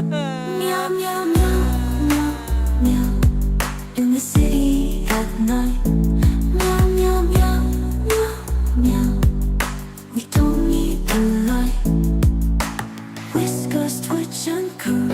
Meow, meow, meow, meow, meow. In the city at night. Meow, meow, meow, meow, meow. We don't need the light. Whiskers twitch and curl.